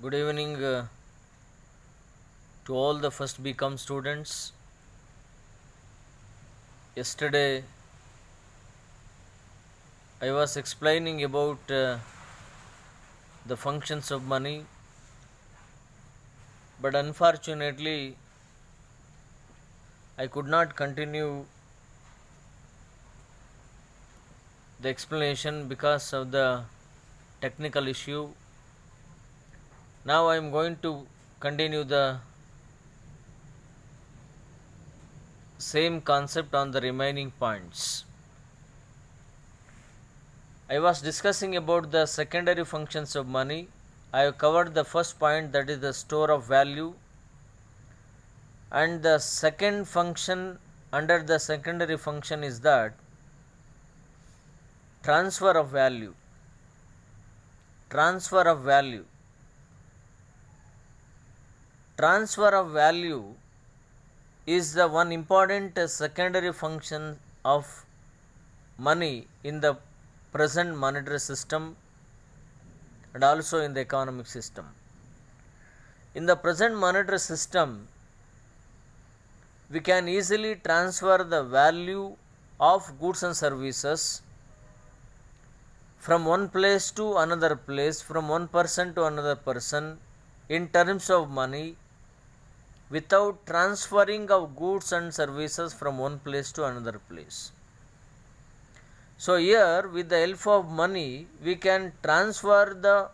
Good evening to all the first BCom students. Yesterday I was explaining about the functions of money, but unfortunately I could not continue the explanation because of the technical issue. Now I am going to continue the same concept on the remaining points. I was discussing about the secondary functions of money. I have covered the first point, that is the store of value, and the second function under the secondary function is that transfer of value. Transfer of value is the one important secondary function of money in the present monetary system and also in the economic system. In the present monetary system, we can easily transfer the value of goods and services from one place to another place, from one person to another person in terms of money, without transferring of goods and services from one place to another place. So here, with the help of money, we can transfer the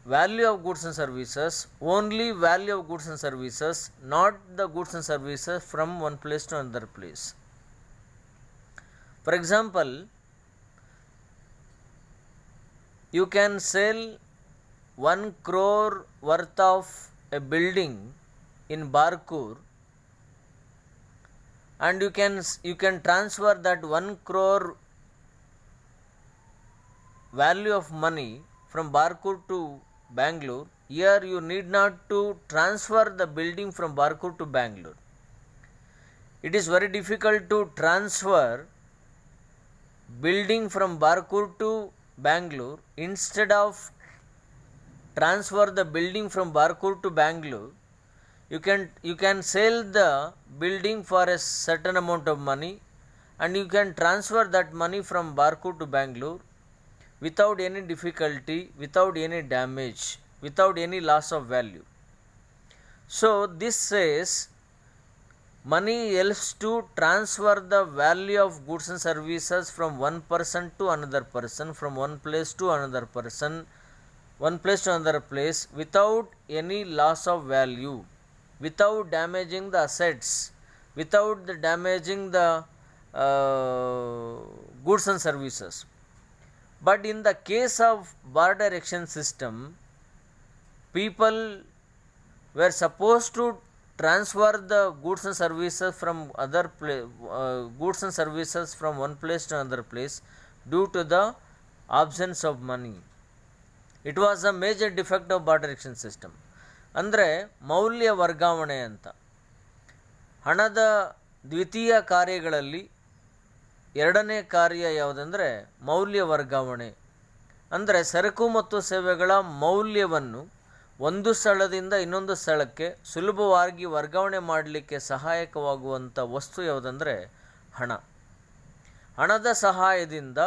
value of goods and services, only value of goods and services, not the goods and services from one place to another place. For example, you can sell 1 crore worth of a building in Barkur, and you can transfer that 1 crore value of money from Barkur to Bangalore. Here you need not to transfer the building from Barkur to Bangalore. It is very difficult to transfer building from Barkur to Bangalore. Instead of transfer the building from Barkur to Bangalore, you can sell the building for a certain amount of money, and you can transfer that money from Barkur to Bangalore without any difficulty, without any damage, without any loss of value. So this says money helps to transfer the value of goods and services from one person to another person, from one place to another person, one place to another place, without any loss of value, without damaging the assets, without damaging the goods and services. But in the case of barter exchange system, people were supposed to transfer the goods and services from goods and services from one place to another place due to the absence of money. It was a major defect of barter exchange system. ಅಂದರೆ ಮೌಲ್ಯ ವರ್ಗಾವಣೆ ಅಂತ. ಹಣದ ದ್ವಿತೀಯ ಕಾರ್ಯಗಳಲ್ಲಿ ಎರಡನೇ ಕಾರ್ಯ ಯಾವುದಂದರೆ ಮೌಲ್ಯ ವರ್ಗಾವಣೆ. ಅಂದರೆ ಸರಕು ಮತ್ತು ಸೇವೆಗಳ ಮೌಲ್ಯವನ್ನು ಒಂದು ಸ್ಥಳದಿಂದ ಇನ್ನೊಂದು ಸ್ಥಳಕ್ಕೆ ಸುಲಭವಾಗಿ ವರ್ಗಾವಣೆ ಮಾಡಲಿಕ್ಕೆ ಸಹಾಯಕವಾಗುವಂಥ ವಸ್ತು ಯಾವುದಂದರೆ ಹಣ. ಹಣದ ಸಹಾಯದಿಂದ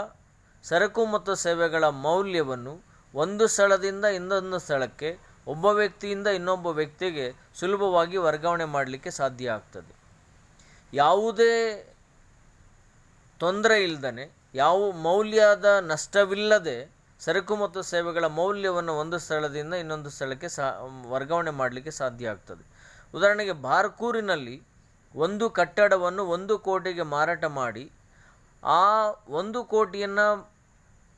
ಸರಕು ಮತ್ತು ಸೇವೆಗಳ ಮೌಲ್ಯವನ್ನು ಒಂದು ಸ್ಥಳದಿಂದ ಇನ್ನೊಂದು ಸ್ಥಳಕ್ಕೆ, ಒಬ್ಬ ವ್ಯಕ್ತಿಯಿಂದ ಇನ್ನೊಬ್ಬ ವ್ಯಕ್ತಿಗೆ ಸುಲಭವಾಗಿ ವರ್ಗಾವಣೆ ಮಾಡಲಿಕ್ಕೆ ಸಾಧ್ಯ ಆಗ್ತದೆ. ಯಾವುದೇ ತೊಂದರೆ ಇಲ್ಲದೇ, ಯಾವ ಮೌಲ್ಯದ ನಷ್ಟವಿಲ್ಲದೆ ಸರಕು ಮತ್ತು ಸೇವೆಗಳ ಮೌಲ್ಯವನ್ನು ಒಂದು ಸ್ಥಳದಿಂದ ಇನ್ನೊಂದು ಸ್ಥಳಕ್ಕೆ ವರ್ಗಾವಣೆ ಮಾಡಲಿಕ್ಕೆ ಸಾಧ್ಯ ಆಗ್ತದೆ. ಉದಾಹರಣೆಗೆ ಬಾರ್ಕೂರಿನಲ್ಲಿ ಒಂದು ಕಟ್ಟಡವನ್ನು 1 ಕೋಟಿಗೆ ಮಾರಾಟ ಮಾಡಿ ಆ 1 ಕೋಟಿಯನ್ನು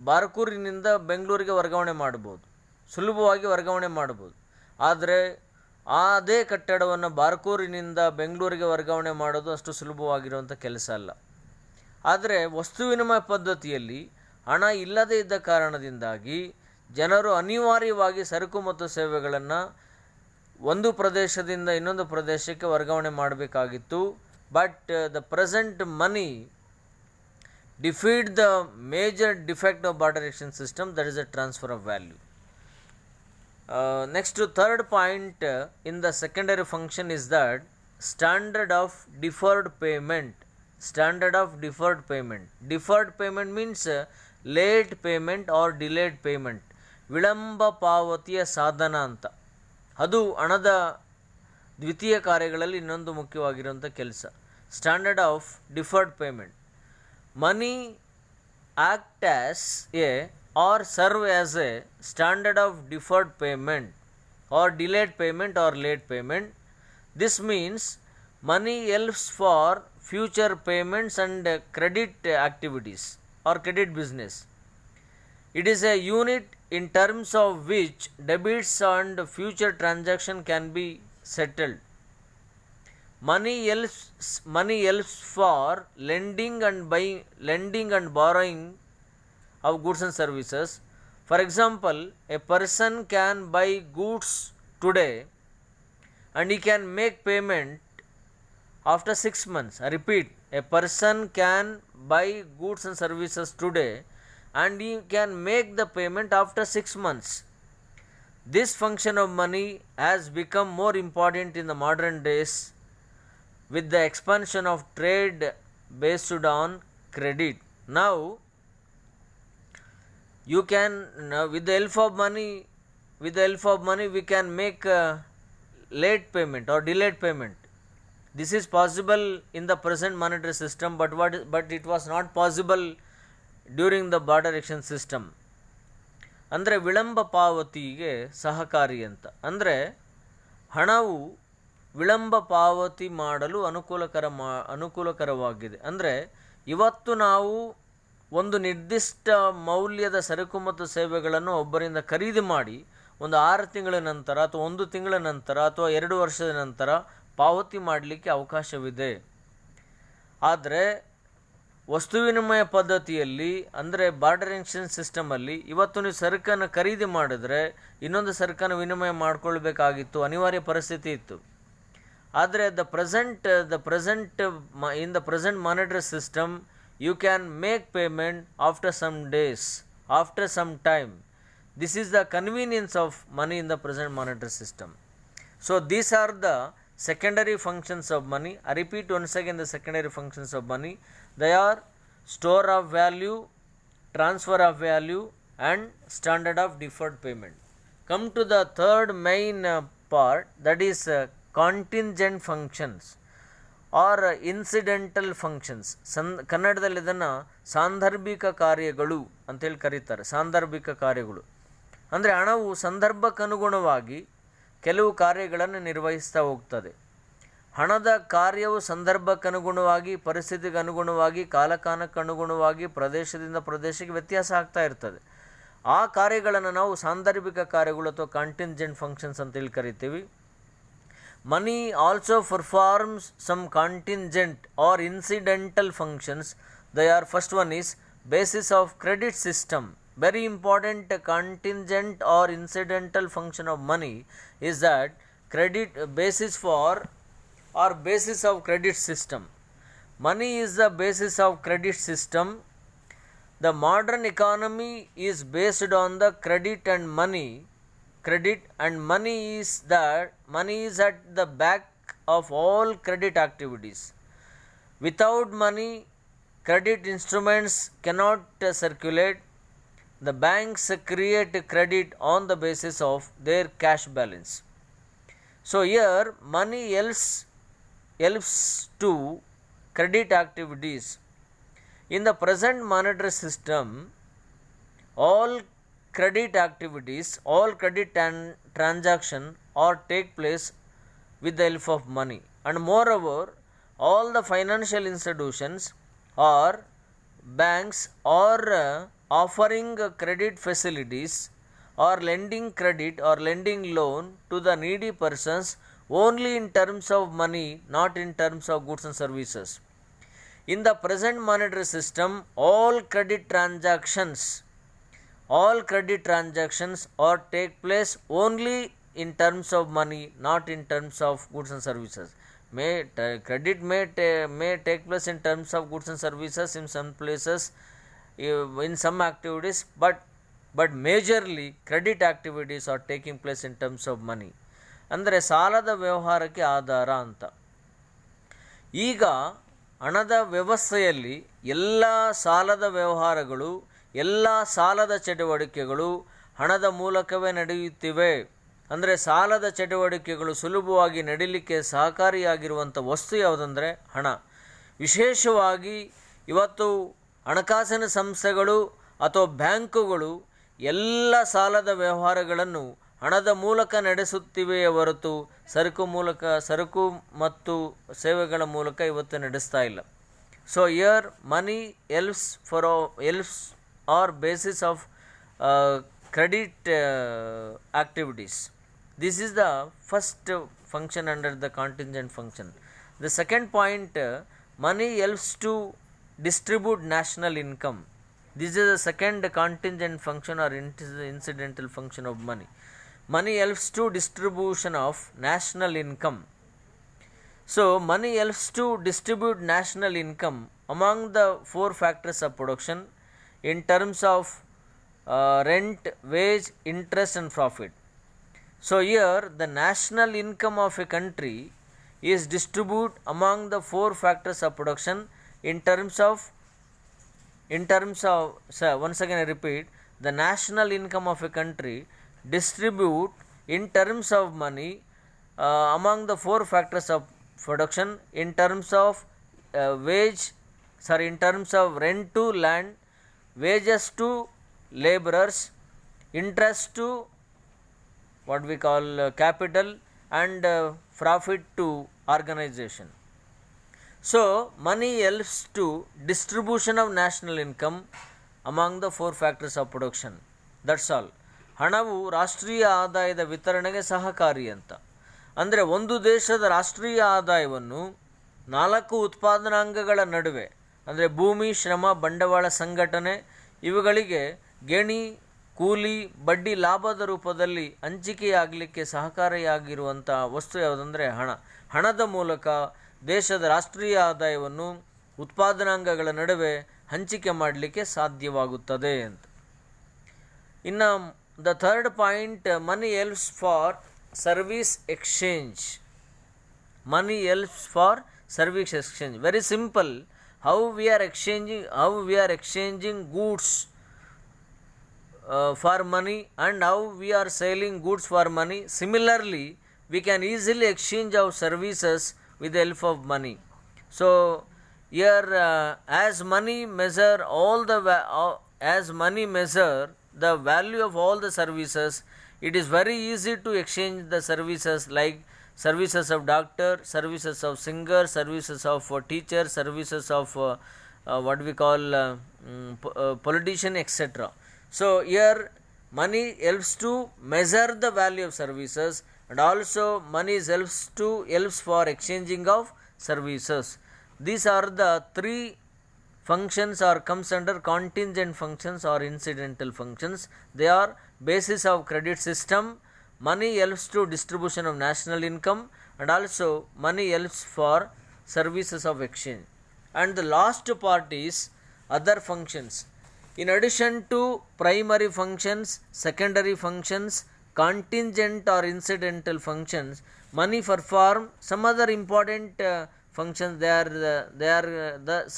ಬಾರ್ಕೂರಿನಿಂದ ಬೆಂಗಳೂರಿಗೆ ವರ್ಗಾವಣೆ ಮಾಡ್ಬೋದು, ಸುಲಭವಾಗಿ ವರ್ಗಾವಣೆ ಮಾಡ್ಬೋದು. ಆದರೆ ಅದೇ ಕಟ್ಟಡವನ್ನು ಬಾರ್ಕೂರಿನಿಂದ ಬೆಂಗಳೂರಿಗೆ ವರ್ಗಾವಣೆ ಮಾಡೋದು ಅಷ್ಟು ಸುಲಭವಾಗಿರುವಂಥ ಕೆಲಸ ಅಲ್ಲ. ಆದರೆ ವಸ್ತು ವಿನಿಮಯ ಪದ್ಧತಿಯಲ್ಲಿ ಹಣ ಇಲ್ಲದೇ ಇದ್ದ ಕಾರಣದಿಂದಾಗಿ ಜನರು ಅನಿವಾರ್ಯವಾಗಿ ಸರಕು ಮತ್ತು ಸೇವೆಗಳನ್ನು ಒಂದು ಪ್ರದೇಶದಿಂದ ಇನ್ನೊಂದು ಪ್ರದೇಶಕ್ಕೆ ವರ್ಗಾವಣೆ ಮಾಡಬೇಕಾಗಿತ್ತು. But the present money defeat the major defect of barter exchange system, that is the transfer of value. Next to third point in the secondary function is that standard of deferred payment. Standard of deferred payment. Deferred payment means late payment or delayed payment. ವಿಳಂಬ ಪಾವತಿಯ ಸಾಧನ ಅಂತ. ಅದು ಹಣದ ದ್ವಿತೀಯ ಕಾರ್ಯಗಳಲ್ಲಿ ಇನ್ನೊಂದು ಮುಖ್ಯವಾಗಿರುವಂಥ ಕೆಲಸ. Standard of deferred payment. Money act as A or serve as a standard of deferred payment or delayed payment or late payment. This means money helps for future payments and credit activities or credit business. It is a unit in terms of which debits and future transaction can be settled. Money helps for lending and borrowing of goods and services. For example, a person can buy goods today and he can make payment after 6 months. I repeat, a person can buy goods and services today and he can make the payment after 6 months. This function of money has become more important in the modern days with the expansion of trade based on credit. Now you can with the help of money we can make late payment or delayed payment. This is possible in the present monetary system, but it was not possible during the barter exchange system. ಅಂದರೆ ವಿಳಂಬ ಪಾವತಿಗೆ ಸಹಕಾರಿ ಅಂತ. ಅಂದರೆ ಹಣವು ವಿಳಂಬ ಪಾವತಿ ಮಾಡಲು ಅನುಕೂಲಕರವಾಗಿದೆ. ಅಂದರೆ ಇವತ್ತು ನಾವು ಒಂದು ನಿರ್ದಿಷ್ಟ ಮೌಲ್ಯದ ಸರಕು ಮತ್ತು ಸೇವೆಗಳನ್ನು ಒಬ್ಬರಿಂದ ಖರೀದಿ ಮಾಡಿ ಒಂದು 6 ತಿಂಗಳ ನಂತರ ಅಥವಾ 1 ತಿಂಗಳ ನಂತರ ಅಥವಾ 2 ವರ್ಷದ ನಂತರ ಪಾವತಿ ಮಾಡಲಿಕ್ಕೆ ಅವಕಾಶವಿದೆ. ಆದರೆ ವಸ್ತು ವಿನಿಮಯ ಪದ್ಧತಿಯಲ್ಲಿ ಅಂದರೆ ಬಾರ್ಟರ್ ಎಕ್ಸ್ಚೇಂಜ್ ಸಿಸ್ಟಮಲ್ಲಿ ಇವತ್ತು ನೀವು ಸರಕನ್ನು ಖರೀದಿ ಮಾಡಿದ್ರೆ ಇನ್ನೊಂದು ಸರಕನ್ನು ವಿನಿಮಯ ಮಾಡಿಕೊಳ್ಬೇಕಾಗಿತ್ತು, ಅನಿವಾರ್ಯ ಪರಿಸ್ಥಿತಿ ಇತ್ತು. ಆದರೆ in the present monetary system you can make payment after some days, after some time. This is the convenience of money in the present monetary system. So these are the secondary functions of money. I repeat once again the secondary functions of money. They are store of value, transfer of value and standard of deferred payment. Come to the third main part, that is contingent functions or incidental functions. ಕನ್ನಡದಲ್ಲಿ ಇದನ್ನು ಸಾಂದರ್ಭಿಕ ಕಾರ್ಯಗಳು ಅಂತೇಳಿ ಕರೀತಾರೆ. ಸಾಂದರ್ಭಿಕ ಕಾರ್ಯಗಳು ಅಂದರೆ ಹಣವು ಸಂದರ್ಭಕ್ಕನುಗುಣವಾಗಿ ಕೆಲವು ಕಾರ್ಯಗಳನ್ನು ನಿರ್ವಹಿಸ್ತಾ ಹೋಗ್ತದೆ. ಹಣದ ಕಾರ್ಯವು ಸಂದರ್ಭಕ್ಕನುಗುಣವಾಗಿ, ಪರಿಸ್ಥಿತಿಗೆ ಅನುಗುಣವಾಗಿ, ಕಾಲಕಾಲಕ್ಕನುಗುಣವಾಗಿ, ಪ್ರದೇಶದಿಂದ ಪ್ರದೇಶಕ್ಕೆ ವ್ಯತ್ಯಾಸ ಆಗ್ತಾ ಇರ್ತದೆ. ಆ ಕಾರ್ಯಗಳನ್ನು ನಾವು ಸಾಂದರ್ಭಿಕ ಕಾರ್ಯಗಳು ಅಥವಾ ಕಾಂಟಿಂಜೆಂಟ್ ಫಂಕ್ಷನ್ಸ್ ಅಂತೇಳಿ ಕರಿತೀವಿ. Money also performs some contingent or incidental functions. They are, first one is basis of credit system. Very important contingent or incidental function of money is that basis of credit system. Money is the basis of credit system. The modern economy is based on the credit and money is at the back of all credit activities. Without money, credit instruments cannot circulate. The banks create credit on the basis of their cash balance. So here money helps to credit activities. In the present monetary system, all credit transaction or take place with the help of money, and moreover all the financial institutions or banks are offering credit facilities or lending credit or lending loan to the needy persons only in terms of money, not in terms of goods and services. In the present monetary system, all credit transactions or take place only in terms of money, not in terms of goods and services. credit may take place in terms of goods and services in some places, in some activities, but majorly credit activities are taking place in terms of money. ಅಂದರೆ ಸಾಲದ ವ್ಯವಹಾರಕ್ಕೆ ಆಧಾರ ಅಂತ. ಈಗ ಹಣದ ವ್ಯವಸ್ಥೆಯಲ್ಲಿ ಎಲ್ಲ ಸಾಲದ ವ್ಯವಹಾರಗಳು, ಎಲ್ಲ ಸಾಲದ ಚಟುವಟಿಕೆಗಳು ಹಣದ ಮೂಲಕವೇ ನಡೆಯುತ್ತಿವೆ. ಅಂದರೆ ಸಾಲದ ಚಟುವಟಿಕೆಗಳು ಸುಲಭವಾಗಿ ನಡೀಲಿಕ್ಕೆ ಸಹಕಾರಿಯಾಗಿರುವಂಥ ವಸ್ತು ಯಾವುದಂದರೆ ಹಣ. ವಿಶೇಷವಾಗಿ ಇವತ್ತು ಹಣಕಾಸಿನ ಸಂಸ್ಥೆಗಳು ಅಥವಾ ಬ್ಯಾಂಕುಗಳು ಎಲ್ಲ ಸಾಲದ ವ್ಯವಹಾರಗಳನ್ನು ಹಣದ ಮೂಲಕ ನಡೆಸುತ್ತಿವೆಯೇ ಹೊರತು ಸರಕು ಮತ್ತು ಸೇವೆಗಳ ಮೂಲಕ ಇವತ್ತು ನಡೆಸ್ತಾ ಇಲ್ಲ. So here money helps are basis of credit activities. This is the first function under the contingent function. The second point, money helps to distribute national income. This is the second contingent function or incidental function of money. Money helps to distribution of national income. So money helps to distribute national income among the four factors of production in terms of rent, wage, interest and profit. So here the national income of a country is distributed among the four factors of production in terms of once again I repeat, the national income of a country distribute in terms of money among the four factors of production in terms of in terms of rent to land, wages to laborers, interest to what we call capital, and profit to organization. So money helps to distribution of national income among the four factors of production. That's all. ಹಣವು ರಾಷ್ಟ್ರೀಯ ಆದಾಯದ ವಿತರಣೆಗೆ ಸಹಕಾರಿ ಅಂತ. ಅಂದರೆ ಒಂದು ದೇಶದ ರಾಷ್ಟ್ರೀಯ ಆದಾಯವನ್ನು 4 ಉತ್ಪಾದನಾಂಗಗಳ ನಡುವೆ, ಅಂದರೆ ಭೂಮಿ, ಶ್ರಮ, ಬಂಡವಾಳ, ಸಂಘಟನೆ ಇವುಗಳಿಗೆ ಗೇಣಿ, ಕೂಲಿ, ಬಡ್ಡಿ, ಲಾಭದ ರೂಪದಲ್ಲಿ ಹಂಚಿಕೆಯಾಗಲಿಕ್ಕೆ ಸಹಕಾರಿಯಾಗಿರುವಂಥ ವಸ್ತು ಯಾವುದಂದರೆ ಹಣ. ಹಣದ ಮೂಲಕ ದೇಶದ ರಾಷ್ಟ್ರೀಯ ಆದಾಯವನ್ನು ಉತ್ಪಾದನಾಂಗಗಳ ನಡುವೆ ಹಂಚಿಕೆ ಮಾಡಲಿಕ್ಕೆ ಸಾಧ್ಯವಾಗುತ್ತದೆ ಅಂತ. ಇನ್ನು the third point, money helps for service exchange. Money helps for service exchange. Very simple. How we are exchanging goods for money and how we are selling goods for money. Similarly, we can easily exchange our services with the help of money. So here as money measure the value of all the services, it is very easy to exchange the services like services of doctor, services of singer, services of teacher, services of what we call politician, etc. So here money helps to measure the value of services, and also money helps for exchanging of services. These are the three functions or comes under contingent functions or incidental functions. They are basis of credit system, money helps to distribution of national income, and also money helps for services of exchange. And the last part is other functions. In addition to primary functions, secondary functions, contingent or incidental functions, money perform some other important functions.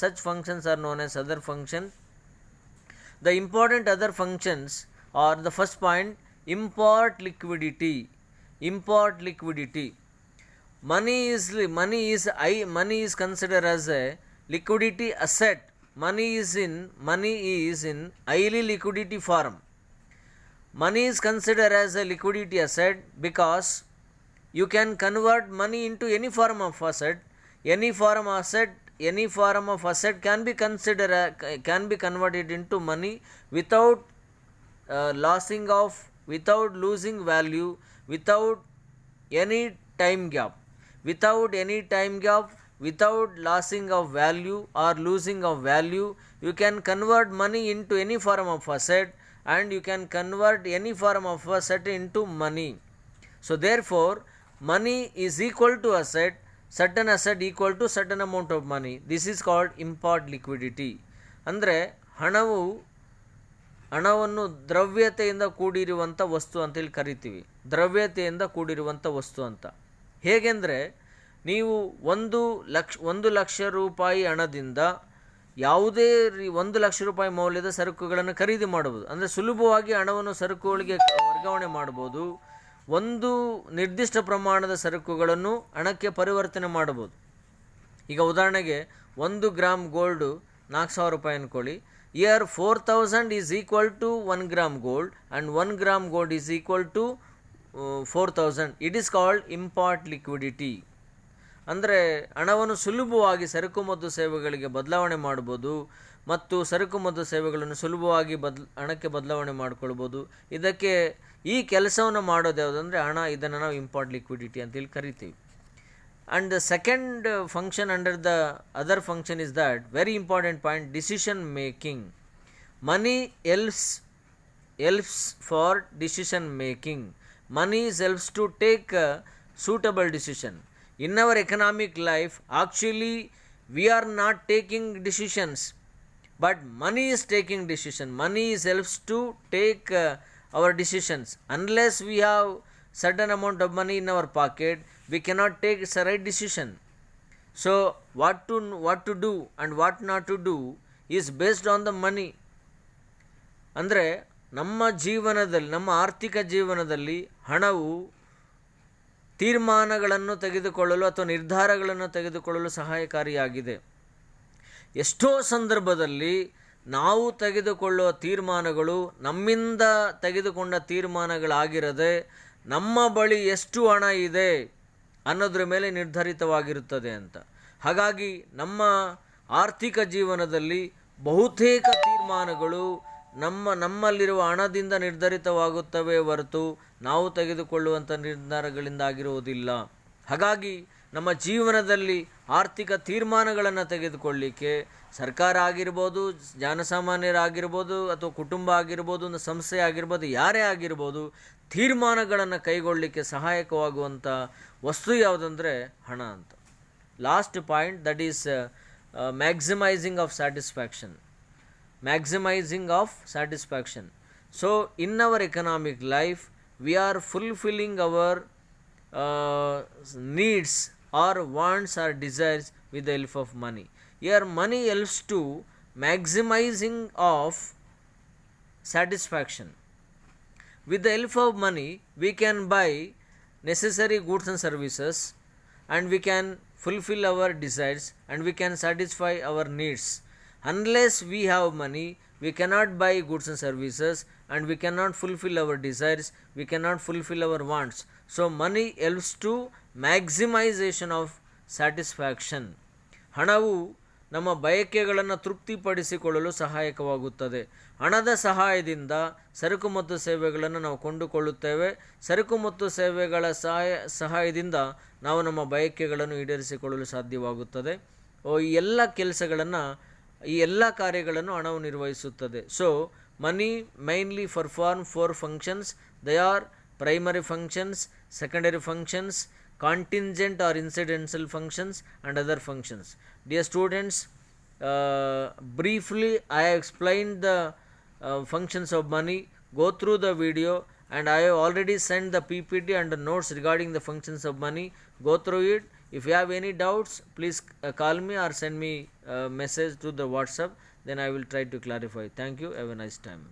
Such functions are known as other functions. The important other functions are, the first point, import liquidity. Money is considered as a liquidity asset. Money is in highly liquidity form. Money is considered as a liquidity asset because you can convert money into any form of asset. Any form of asset can be converted into money without losing value, without any time gap, without lossing of value or losing of value. You can convert money into any form of asset, and you can convert any form of asset into money. So therefore money is equal to asset. Certain asset equal to certain amount of money. This is called import liquidity. ಅಂದರೆ ಹಣವನ್ನು ದ್ರವ್ಯತೆಯಿಂದ ಕೂಡಿರುವಂಥ ವಸ್ತು ಅಂತೇಳಿ ಕರಿತೀವಿ. ದ್ರವ್ಯತೆಯಿಂದ ಕೂಡಿರುವಂಥ ವಸ್ತು ಅಂತ. ಹೇಗೆಂದರೆ ನೀವು 1 ಲಕ್ಷ ರೂಪಾಯಿ ಹಣದಿಂದ ಯಾವುದೇ 1 ಲಕ್ಷ ರೂಪಾಯಿ ಮೌಲ್ಯದ ಸರಕುಗಳನ್ನು ಖರೀದಿ ಮಾಡಬಹುದು. ಅಂದರೆ ಸುಲಭವಾಗಿ ಹಣವನ್ನು ಸರಕುಗಳಿಗೆ ವರ್ಗಾವಣೆ ಮಾಡಬಹುದು. ಒಂದು ನಿರ್ದಿಷ್ಟ ಪ್ರಮಾಣದ ಸರಕುಗಳನ್ನು ಹಣಕ್ಕೆ ಪರಿವರ್ತನೆ ಮಾಡಬಹುದು. ಈಗ ಉದಾಹರಣೆಗೆ 1 ಗ್ರಾಮ್ ಗೋಲ್ಡು 4,000 ರೂಪಾಯಿ ಅಂದ್ಕೊಳ್ಳಿ. Here 4,000 is equal to 1 gram gold and 1 gram gold is equal to 4,000. It is called import liquidity. ಅಂದರೆ ಹಣವನ್ನು ಸುಲಭವಾಗಿ ಸರಕು ಮತ್ತು ಸೇವೆಗಳಿಗೆ ಬದಲಾವಣೆ ಮಾಡ್ಬೋದು ಮತ್ತು ಸರಕು ಮತ್ತು ಸೇವೆಗಳನ್ನು ಸುಲಭವಾಗಿ ಹಣಕ್ಕೆ ಬದಲಾವಣೆ ಮಾಡ್ಕೊಳ್ಬೋದು. ಇದಕ್ಕೆ ಈ ಕೆಲಸವನ್ನು ಮಾಡೋದು ಯಾವುದಂದರೆ ಹಣ. ಇದನ್ನು ನಾವು ಇಂಪಾರ್ಟ್ ಲಿಕ್ವಿಡಿಟಿ ಅಂತೇಳಿ ಕರಿತೀವಿ. And the second function under the other function is that very important point, decision making. Money helps for decision making. Money helps to take a suitable decision. In our economic life, actually we are not taking decisions, but money is taking decision. Money helps to take our decisions. Unless we have certain amount of money in our pocket, we cannot take the right decision. So what to do and what not to do is based on the money. ಅಂದರೆ ನಮ್ಮ ಆರ್ಥಿಕ ಜೀವನದಲ್ಲಿ ಹಣವು ತೀರ್ಮಾನಗಳನ್ನು ತೆಗೆದುಕೊಳ್ಳಲು ಅಥವಾ ನಿರ್ಧಾರಗಳನ್ನು ತೆಗೆದುಕೊಳ್ಳಲು ಸಹಾಯಕಾರಿಯಾಗಿದೆ. ಎಷ್ಟೋ ಸಂದರ್ಭದಲ್ಲಿ ನಾವು ತೆಗೆದುಕೊಳ್ಳುವ ತೀರ್ಮಾನಗಳು ನಮ್ಮಿಂದ ತೆಗೆದುಕೊಂಡ ತೀರ್ಮಾನಗಳಾಗಿರದೆ ನಮ್ಮ ಬಳಿ ಎಷ್ಟು ಹಣ ಇದೆ ಅನ್ನೋದ್ರ ಮೇಲೆ ನಿರ್ಧರಿತವಾಗಿರುತ್ತದೆ ಅಂತ. ಹಾಗಾಗಿ ನಮ್ಮ ಆರ್ಥಿಕ ಜೀವನದಲ್ಲಿ ಬಹುತೇಕ ತೀರ್ಮಾನಗಳು ನಮ್ಮಲ್ಲಿರುವ ಹಣದಿಂದ ನಿರ್ಧರಿತವಾಗುತ್ತವೆ ಹೊರತು ನಾವು ತೆಗೆದುಕೊಳ್ಳುವಂಥ ನಿರ್ಧಾರಗಳಿಂದ ಆಗಿರುವುದಿಲ್ಲ. ಹಾಗಾಗಿ ನಮ್ಮ ಜೀವನದಲ್ಲಿ ಆರ್ಥಿಕ ತೀರ್ಮಾನಗಳನ್ನು ತೆಗೆದುಕೊಳ್ಳಿಕ್ಕೆ ಸರ್ಕಾರ ಆಗಿರ್ಬೋದು, ಜನಸಾಮಾನ್ಯರಾಗಿರ್ಬೋದು, ಅಥವಾ ಕುಟುಂಬ ಆಗಿರ್ಬೋದು, ಒಂದು ಸಂಸ್ಥೆ ಆಗಿರ್ಬೋದು, ಯಾರೇ ಆಗಿರ್ಬೋದು, ತೀರ್ಮಾನಗಳನ್ನು ಕೈಗೊಳ್ಳಲಿಕ್ಕೆ ಸಹಾಯಕವಾಗುವಂಥ ವಸ್ತು ಯಾವುದಂದರೆ ಹಣ ಅಂತ. Last point, that is maximising of satisfaction. Maximizing of satisfaction. So in our economic life we are fulfilling our needs or wants or desires with the help of money. Here money helps to maximizing of satisfaction. With the help of money we can buy necessary goods and services, and we can fulfill our desires, and we can satisfy our needs. Unless we have money, we cannot buy goods and services, and we cannot fulfill our desires, we cannot fulfill our wants. So money helps to maximization of satisfaction. ಹಣವು ನಮ್ಮ ಬಯಕೆಗಳನ್ನು ತೃಪ್ತಿಪಡಿಸಿಕೊಳ್ಳಲು ಸಹಾಯಕವಾಗುತ್ತದೆ. ಹಣದ ಸಹಾಯದಿಂದ ಸರಕು ಮತ್ತು ಸೇವೆಗಳನ್ನು ನಾವು ಕೊಂಡುಕೊಳ್ಳುತ್ತೇವೆ. ಸರಕು ಮತ್ತು ಸೇವೆಗಳ ಸಹಾಯದಿಂದ ನಾವು ನಮ್ಮ ಬಯಕೆಗಳನ್ನು ಈಡೇರಿಸಿಕೊಳ್ಳಲು ಸಾಧ್ಯವಾಗುತ್ತದೆ. ಈ ಎಲ್ಲ ಕಾರ್ಯಗಳನ್ನು ಹಣವು ನಿರ್ವಹಿಸುತ್ತದೆ. So money mainly perform 4 functions. They are primary functions, secondary functions, contingent or incidental functions, and other functions. Dear students, briefly I have explained the functions of money. Go through the video, and I have already sent the PPT and the notes regarding the functions of money. Go through it. If you have any doubts, please call me or send me a message to the WhatsApp. Then I will try to clarify. Thank you. Have a nice time.